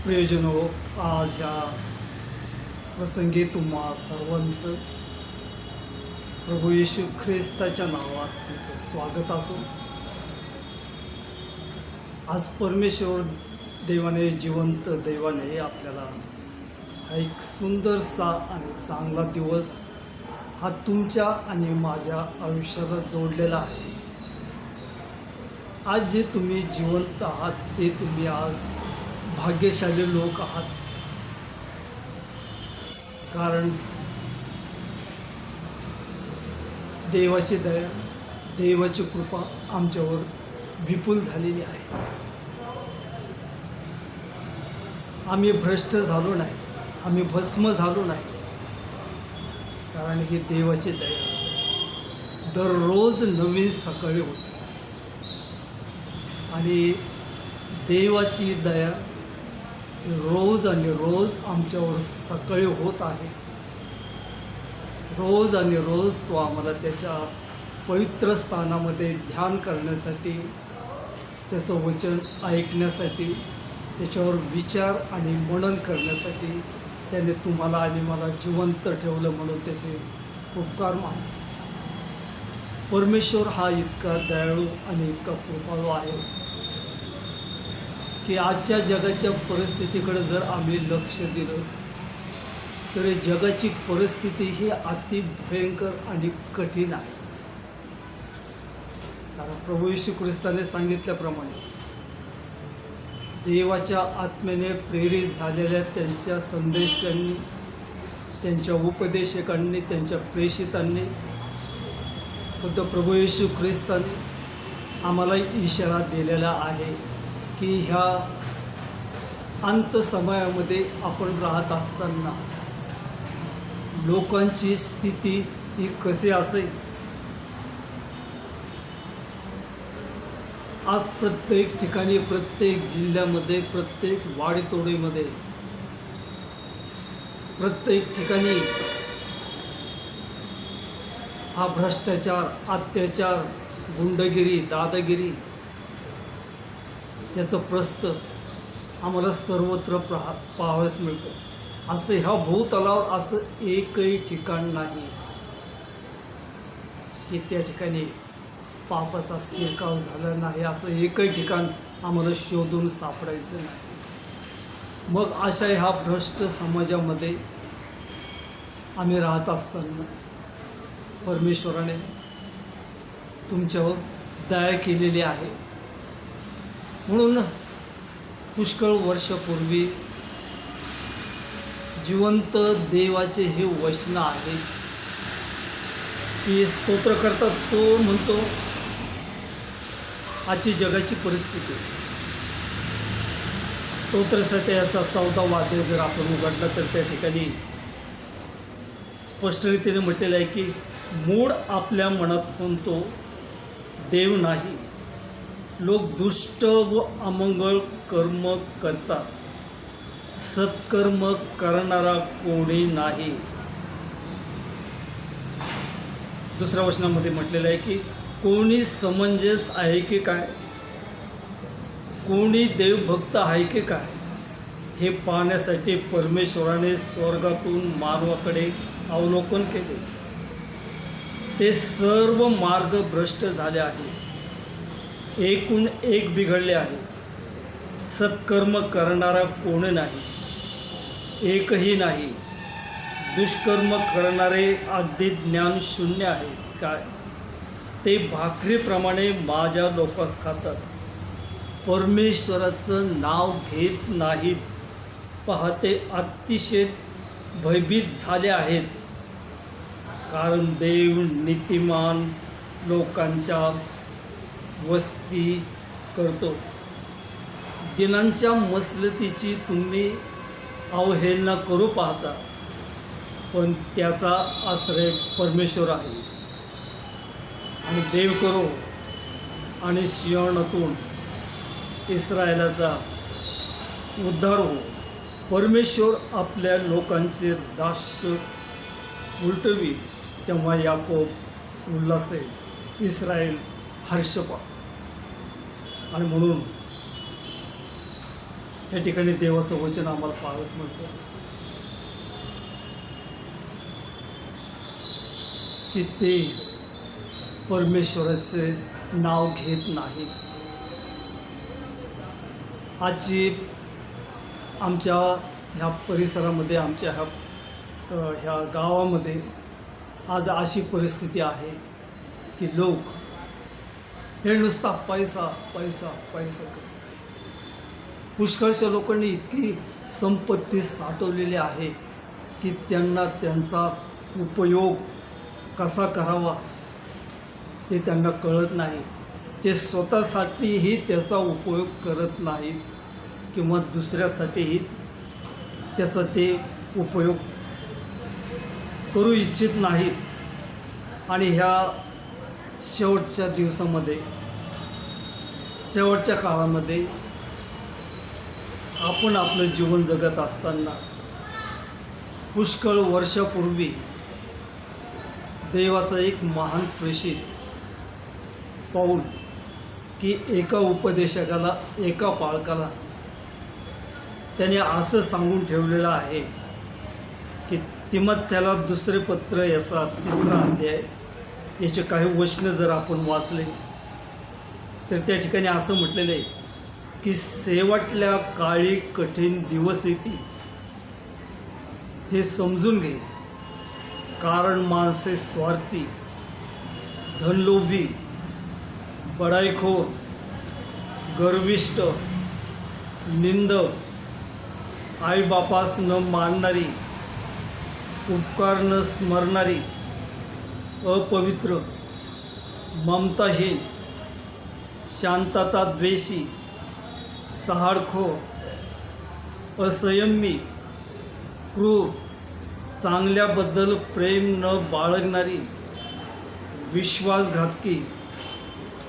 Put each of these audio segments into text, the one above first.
प्रियजनो, आज ह्या प्रसंगी तुम्हा सर्वांचं प्रभू येशू ख्रिस्ताच्या नावात तुमचं स्वागत असो. आज परमेश्वर देवाने, जिवंत देवाने आपल्याला हा एक सुंदरसा आणि चांगला दिवस हा तुमच्या आणि माझ्या आयुष्याला जोडलेला आहे. आज जे तुम्ही जिवंत आहात ते तुम्ही आज भाग्यशाली लोक आहात, कारण देवाची दया, देवाची कृपा आमच्यावर विपुल झालेली आहे. आम्ही भ्रष्ट झालो नाही, आम्ही भस्म झालो नाही, कारण ही देवाची दया दररोज नवीन सकाळी होते आणि देवाची दया रोज आणि रोज आमच्यावर सकाळी होत आहे. रोज आणि रोज तो आम्हाला त्याच्या पवित्र स्थानामध्ये ध्यान करण्यासाठी, त्याचं वचन ऐकण्यासाठी, त्याच्यावर विचार आणि मनन करण्यासाठी त्याने तुम्हाला आणि मला जिवंत ठेवलं, म्हणून त्याचे उपकार मान. परमेश्वर हा इतका दयाळू आणि इतका कृपाळू आहे की आजच्या जगाच्या परिस्थितीकडे जर आम्ही लक्ष दिलं तर जगाची परिस्थिती ही अति भयंकर आणि कठीण आहे. कारण प्रभू येशू ख्रिस्ताने सांगितल्याप्रमाणे देवाच्या आत्म्याने प्रेरित झालेल्या त्यांच्या संदेशकांनी, त्यांच्या उपदेशकांनी, त्यांच्या प्रेषितांनी, खुद्द प्रभू येशू ख्रिस्ताने आम्हाला इशारा दिलेला आहे की ह्या अंत समयामध्ये आपण राहत असताना लोकांची स्थिती ही कशी असेल. आज प्रत्येक ठिकाणी, प्रत्येक जिल्ह्यामध्ये, प्रत्येक वाडीतोडीमध्ये, प्रत्येक ठिकाणी हा भ्रष्टाचार, अत्याचार, गुंडगिरी, दादागिरी याचं प्रस्त आम्हाला सर्वत्र पाहावयास मिळतं. असं ह्या भूतलावर असं एकही ठिकाण नाही की त्या ठिकाणी पापाचा शिरकाव झाला नाही, असं एकही ठिकाण आम्हाला शोधून सापडायचं नाही. मग अशा ह्या भ्रष्ट समाजामध्ये आम्ही राहत असताना परमेश्वराने तुमच्यावर दया केलेली आहे. म्हणून पुष्कळ वर्षापूर्वी जिवंत देवाचे हे वचन आहे की स्तोत्र करतात. तो म्हणतो, आजची जगाची परिस्थिती, स्तोत्रासाठी याचा 14वा अध्याय जर आपण उघडला तर त्या ठिकाणी स्पष्ट रीतीने म्हटलेलं आहे की मूळ आपल्या मनात कोणतो देव नाही, लोक दुष्ट व अमंगळ कर्म करतात, सत्कर्म करणारा कोणी नाही. दुसऱ्या वचनामध्ये म्हटलेलं आहे की कोणी समंजस आहे की काय, कोणी देवभक्त आहे की काय, हे पाहण्यासाठी परमेश्वराने स्वर्गातून मानवाकडे अवलोकन केले. ते सर्व मार्ग भ्रष्ट झाले आहे, एकूण एक बिघडले आहे, सत्कर्म करणारा कोण नाही, एकही नाही. दुष्कर्म करणारे अगदी ज्ञान शून्य आहे. काय ते भाकरीप्रमाणे माझ्या लोकांस खातात, परमेश्वराचं नाव घेत नाहीत. पाहते अतिशय भयभीत झाले आहेत, कारण देव नीतिमान लोकांच्या वस्ती करतो. दिनांच्या मसलतीची तुम्ही अवहेलना करू पाहता, पण त्याचा आश्रय परमेश्वर आहे. आणि देव करो आणि सियोनातून इस्रायलाचा उद्धार हो. परमेश्वर आपल्या लोकांचे दास्य उलटवी, तेव्हा याकोब उल्हासेल, इस्रायल हर्षपा. आणि म्हणून या ठिकाणी देवाचं वचन आम्हाला पाहायला मिळतं की ते परमेश्वराचे नाव घेत नाही. आजची आमच्या ह्या परिसरामध्ये, आमच्या ह्या गावामध्ये आज अशी परिस्थिती आहे की लोक हे नुसता पैसा पैसा पैसा करतात. पुष्कळशा लोकांनी इतकी संपत्ती साठवलेली आहे की त्यांना त्यांचा उपयोग कसा करावा ते त्यांना कळत नाही. ते स्वतःसाठीही त्याचा उपयोग करत नाहीत किंवा दुसऱ्यासाठीही त्याचा ते उपयोग करू इच्छित नाहीत. आणि ह्या शेवटच्या दिवसामध्ये, शेवटच्या काळामध्ये आपण आपलं जीवन जगत असताना पुष्कळ वर्षापूर्वी देवाचा एक महान प्रेषित पाऊल की एका उपदेशकाला, एका बाळकाला त्याने असं सांगून ठेवलेलं आहे की तिमोथेला दुसरे पत्र याचा 3रा अध्याय याचे काही वचनं जर आपण वाचले तर त्या ठिकाणी असं म्हटलेलं आहे की शेवटल्या काळी कठीण दिवस येतील हे समजून घे, कारण माणसे स्वार्थी, धनलोभी, बडाईखोर, गर्विष्ठ, निंदक, आईबापास न मानणारी, उपकार न स्मरणारी, अपवित्र, ममताहीन, शांतता द्वेषी, चहाडखोर, असंयमी, क्रूर, चांगल्याबद्दल प्रेम न बाळगणारी, विश्वासघातकी,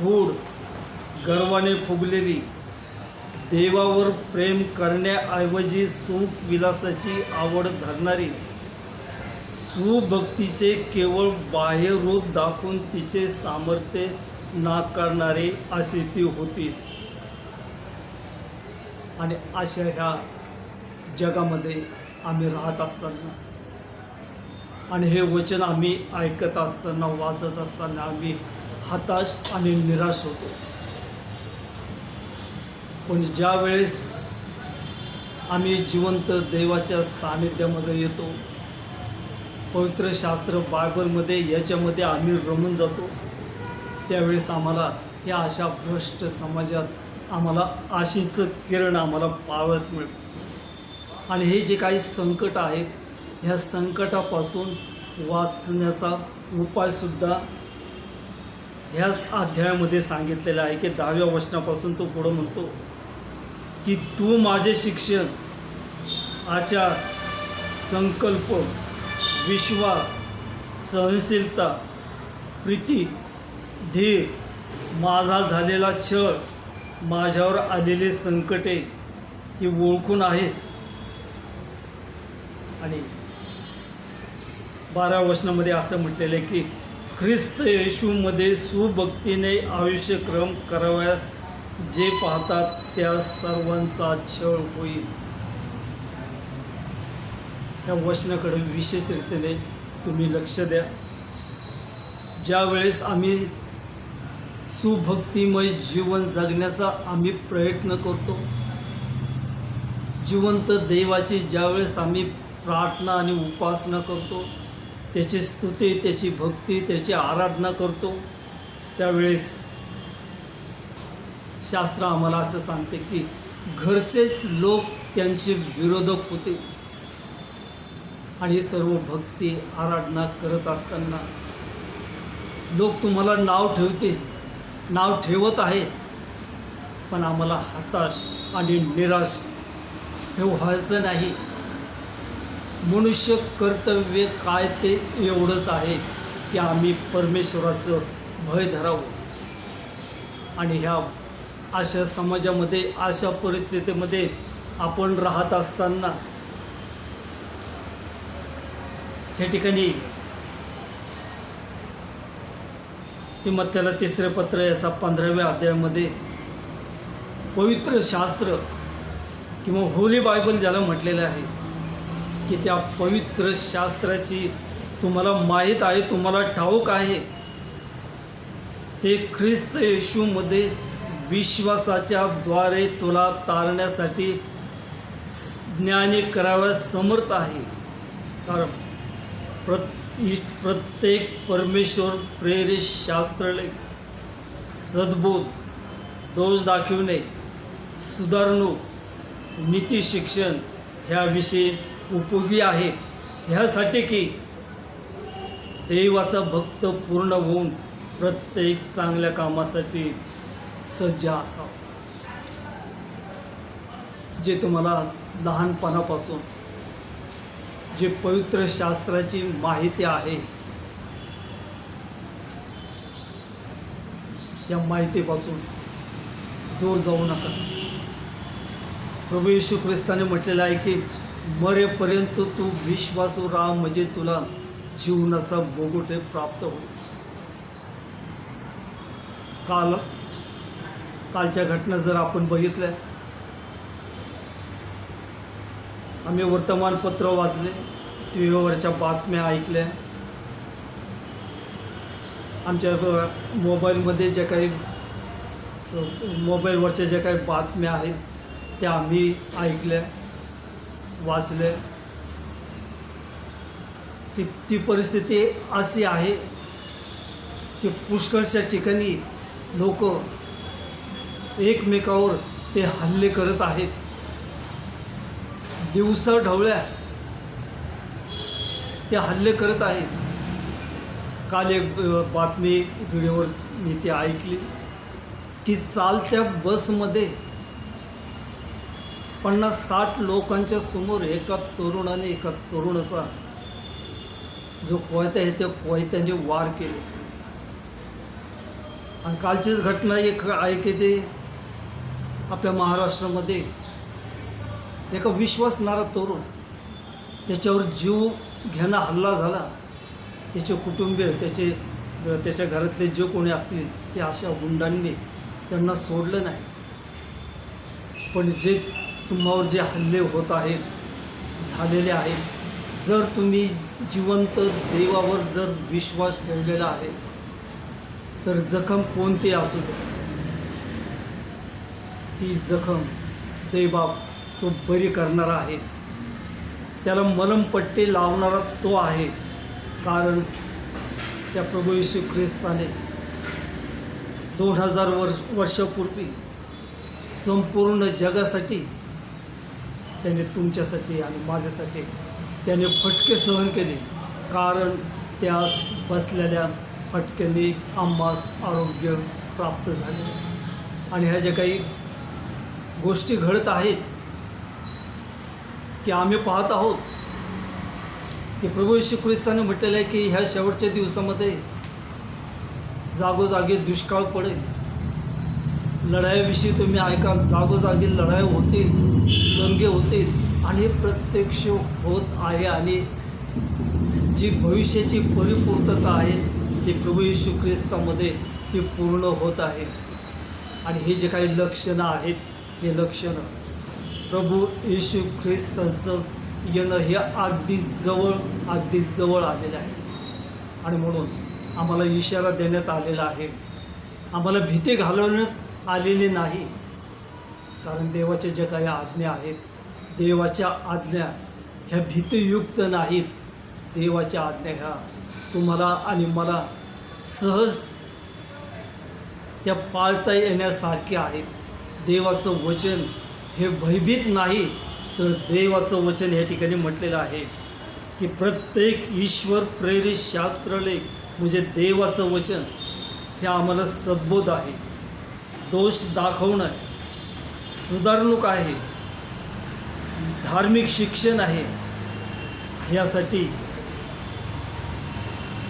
गूढ, गर्वाने फुगलेली, देवावर प्रेम करण्याऐवजी सुख विलासाची आवड धरणारी, सुभक्तीचे केवळ बाह्य रूप दाखवून तिचे सामर्थ्य नाकारणारे असे ती होती. आणि अशा ह्या जगामध्ये आम्ही राहत असताना आणि हे वचन आम्ही ऐकत असताना, वाचत असताना आम्ही हताश आणि निराश होतो. पण ज्या वेळेस आम्ही जिवंत देवाच्या सानिध्यामध्ये येतो, पवित्र शास्त्र बायबलमध्ये याच्यामध्ये आम्ही रमून जातो, त्यावेळेस आम्हाला या अशा भ्रष्ट समाजात आम्हाला आशेचं किरण आम्हाला पाहावयास मिळतं. आणि हे जे काही संकट आहेत, ह्या संकटापासून वाचण्याचा उपायसुद्धा ह्याच अध्यायामध्ये सांगितलेला आहे की 10व्या वचनापासून तो पुढं म्हणतो की तू माझे शिक्षण, आचार, संकल्प, विश्वास, सहनशीलता, प्रीती, धीर, माझा झालेला छळ, माझ्यावर आलेले संकटे ही ओळखून आहेस. आणि 12व्या वचनामध्ये असं म्हटलेलं आहे की ख्रिस्त येशूमध्ये सुभक्तीने आयुष्यक्रम करावयास जे पाहतात त्या सर्वांचा छळ होईल. या वचनाकडे विशेष रीतीने तुम्ही लक्ष द्या. ज्या वेळेस आम्ही सुभक्तिमय जीवन जगण्याचा आम्ही प्रयत्न करतो, जिवंत देवाची ज्यावेळेस आम्ही प्रार्थना आणि उपासना करतो, त्याची स्तुती, त्याची भक्ती, त्याची आराधना करतो, त्यावेळेस शास्त्र आम्हाला असं सांगते की घरचेच लोक त्यांचे विरोधक होते. आणि सर्व भक्ती आराधना करत असताना लोक तुम्हाला नाव ठेवत आहेत, पण आम्हाला हताश आणि निराश हे व्हायचं नाही. मनुष्य कर्तव्य काय ते एवढंच आहे की आम्ही परमेश्वराचं भय धरावं. आणि ह्या अशा समाजामध्ये, अशा परिस्थितीमध्ये आपण राहत असताना हे ठिकाणी तिमोथेला 3रे पत्र याचा 15व्या अध्यायामध्ये पवित्र शास्त्र किंवा होली बायबल ज्याला म्हटलेलं आहे की त्या पवित्र शास्त्राची तुम्हाला माहीत आहे, तुम्हाला ठाऊक आहे, ते ख्रिस्त येशूमध्ये विश्वासाच्या द्वारे तुला तारण्यासाठी ज्ञानी कराव्यास समर्थ आहे. कारण प्रत्येक परमेश्वर प्रेरित शास्त्रलेख, सद्बोध, दोष दाखविणे, सुधारणूक, नीती शिक्षण ह्याविषयी उपयोगी आहे, ह्यासाठी की देवाचा भक्त पूर्ण होऊन प्रत्येक चांगल्या कामासाठी सज्ज असावा. जे तुम्हाला लहानपणापासून जे पवित्र शास्त्राची माहिती आहे, त्या माहितीपासून दूर जाऊ नका. प्रभू येशू ख्रिस्ताने म्हटलेलं आहे की मरेपर्यंत तू विश्वासू राहा, म्हणजे तुला जीवनाचा बोगुटे प्राप्त होईल. कालच्या घटना जर आपण बघितल्या, आम्ही वर्तमानपत्र वाचले, टी व्हीवरच्या बातम्या ऐकल्या, आमच्या मोबाईलमध्ये जे काही मोबाईलवरच्या ज्या काही बातम्या आहेत त्या आम्ही ऐकल्या, वाचल्या की ती परिस्थिती अशी आहे की पुष्कळशा ठिकाणी लोक एकमेकावर ते हल्ले करत आहेत. दिवसा ढवळ्या ते हल्ले करत आहेत. काल एक बातमी व्हिडिओवर मी ती ऐकली की चालत्या बसमध्ये 50-60 लोकांच्या समोर एका तरुणाने एका तरुणाचा जो कोयता आहे त्या कोयत्याने वार केले. आणि कालचीच घटना एक आहे की ते आपल्या महाराष्ट्रामध्ये एका विश्वासणारा तरुण, त्याच्यावर जीव घेणा हल्ला झाला. त्याचे कुटुंबीय, त्याच्या घरातले जे कोणी असतील ते अशा गुंडांनी त्यांना सोडलं नाही. पण जे तुम्हावर जे हल्ले होत आहेत, झालेले आहेत, जर तुम्ही जिवंत देवावर जर विश्वास ठेवलेला आहे तर जखम कोणती असू दे, ती जखम देवबाप तो बरी करणारा आहे. त्याला मलमपट्टी लावणारा तो आहे. कारण त्या प्रभू येशू ख्रिस्ताने 2000 वर्षापूर्वी संपूर्ण जगासाठी त्याने तुमच्यासाठी आणि माझ्यासाठी त्याने फटके सहन केले. कारण त्या बसलेल्या फटक्याने आम्हास आरोग्य प्राप्त झाले. आणि ह्या ज्या काही गोष्टी घडत आहेत की आम्ही पाहत आहोत की प्रभू येशू ख्रिस्ताने म्हटलेलं आहे की ह्या शेवटच्या दिवसामध्ये जागोजागी दुष्काळ पडेल. लढाईविषयी तुम्ही ऐकाल, जागोजागी लढाई होतील, दंगे होतील आणि प्रत्यक्ष होत आहे. आणि जी भविष्याची परिपूर्तता आहे ती प्रभू येशू ख्रिस्तामध्ये ती पूर्ण होत आहे. आणि हे जे काही लक्षणं आहेत, हे लक्षणं प्रभू येशू ख्रिस्ताचं येणं हे अगदी जवळ आलेलं आहे. आणि म्हणून आम्हाला इशारा देण्यात आलेला आहे. आम्हाला भीती घालवण्यात आलेली नाही. कारण देवाच्या ज्या काही आज्ञा आहेत, देवाच्या आज्ञा ह्या भीतीयुक्त नाहीत. देवाच्या आज्ञा ह्या तुम्हाला आणि मला सहज त्या पाळता येण्यासारख्या आहेत. देवाचं वचन हे भयभीत नाही, तर देवाचं वचन या ठिकाणी म्हटलेलं आहे की प्रत्येक ईश्वर प्रेरित शास्त्रलेख म्हणजे देवाचं वचन हे आम्हाला सद्बोध आहे, दोष दाखवणं आहे, सुधारणूक आहे, धार्मिक शिक्षण आहे. यासाठी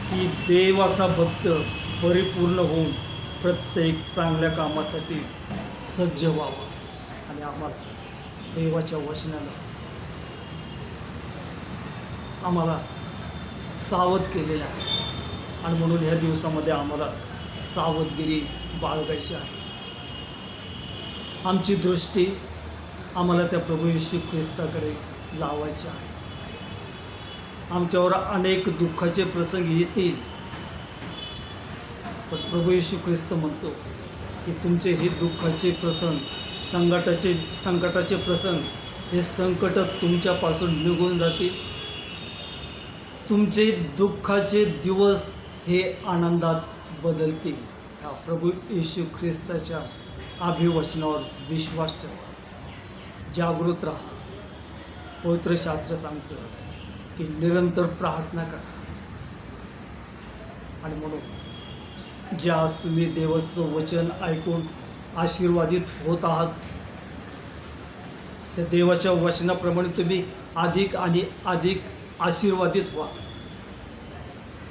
की देवाचा भक्त परिपूर्ण होऊन प्रत्येक चांगल्या कामासाठी सज्ज व्हावं. आणि आम्हाला देवाच्या वचनानं आम्हाला सावध केलेलं आहे. आणि म्हणून ह्या दिवसामध्ये आम्हाला सावधगिरी बाळगायची आहे. आमची दृष्टी आम्हाला त्या प्रभू येशू ख्रिस्ताकडे लावायचे आहे. आमच्यावर अनेक दुःखाचे प्रसंग येतील, पण प्रभू येशू ख्रिस्त म्हणतो की तुमचे हे दुःखाचे प्रसंग, संकटाचे प्रसंग, हे संकट तुमच्यापासून निघून जातील. तुमचे दुःखाचे दिवस हे आनंदात बदलतील. ह्या प्रभू येशू ख्रिस्ताच्या अभिवचनावर विश्वास ठेवा. जागृत राहा. पवित्र शास्त्र सांगतं की निरंतर प्रार्थना करा. आणि म्हणून ज्या आज तुम्ही देवाचं वचन ऐकून आशीर्वादित होत आहात, त्या देवाच्या वचनाप्रमाणे तुम्ही अधिक आणि अधिक आशीर्वादित व्हा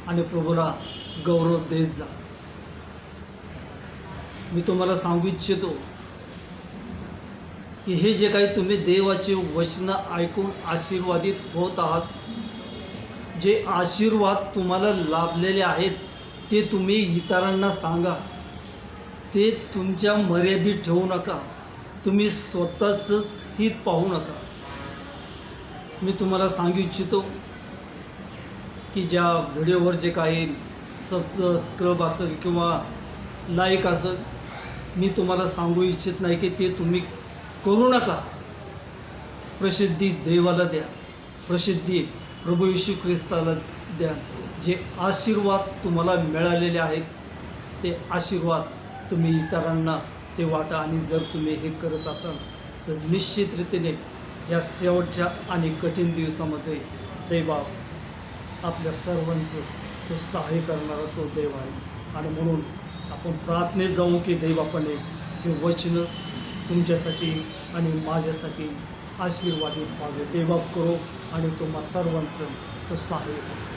आणि प्रभूला गौरव देत जा. मी तुम्हाला सांगू इच्छितो की हे जे काही तुम्ही देवाचे वचन ऐकून आशीर्वादित होत आहात, जे आशीर्वाद तुम्हाला लाभलेले आहेत, ते तुम्ही इतरांना सांगा. ते तुमच्या मर्यादित ठेवू नका. तुम्ही स्वतःचंच हित पाहू नका. मी तुम्हाला सांगू इच्छितो की ज्या व्हिडिओवर जे काही सबस्क्राईब असेल किंवा लाईक असेल, मी तुम्हाला सांगू इच्छित नाही की ते तुम्ही करू नका. प्रसिद्धी देवाला द्या. प्रसिद्धी प्रभू येशू ख्रिस्ताला द्या. जे आशीर्वाद तुम्हाला मिळालेले आहेत, ते आशीर्वाद तुम्ही इतरांना ते वाटा. आणि जर तुम्ही हे करत असाल तर निश्चित रीतीने या शेवटच्या आणि कठीण दिवसामध्ये दैवबाप आपल्या सर्वांचं तो सहाय्य करणारा तो देव आहे. आणि म्हणून आपण प्रार्थनेत जाऊ की दैवबापाने हे वचन तुमच्यासाठी आणि माझ्यासाठी आशीर्वादित व्हावे. देवबाप करो आणि तुम्हा सर्वांचं तो सहाय्य करो.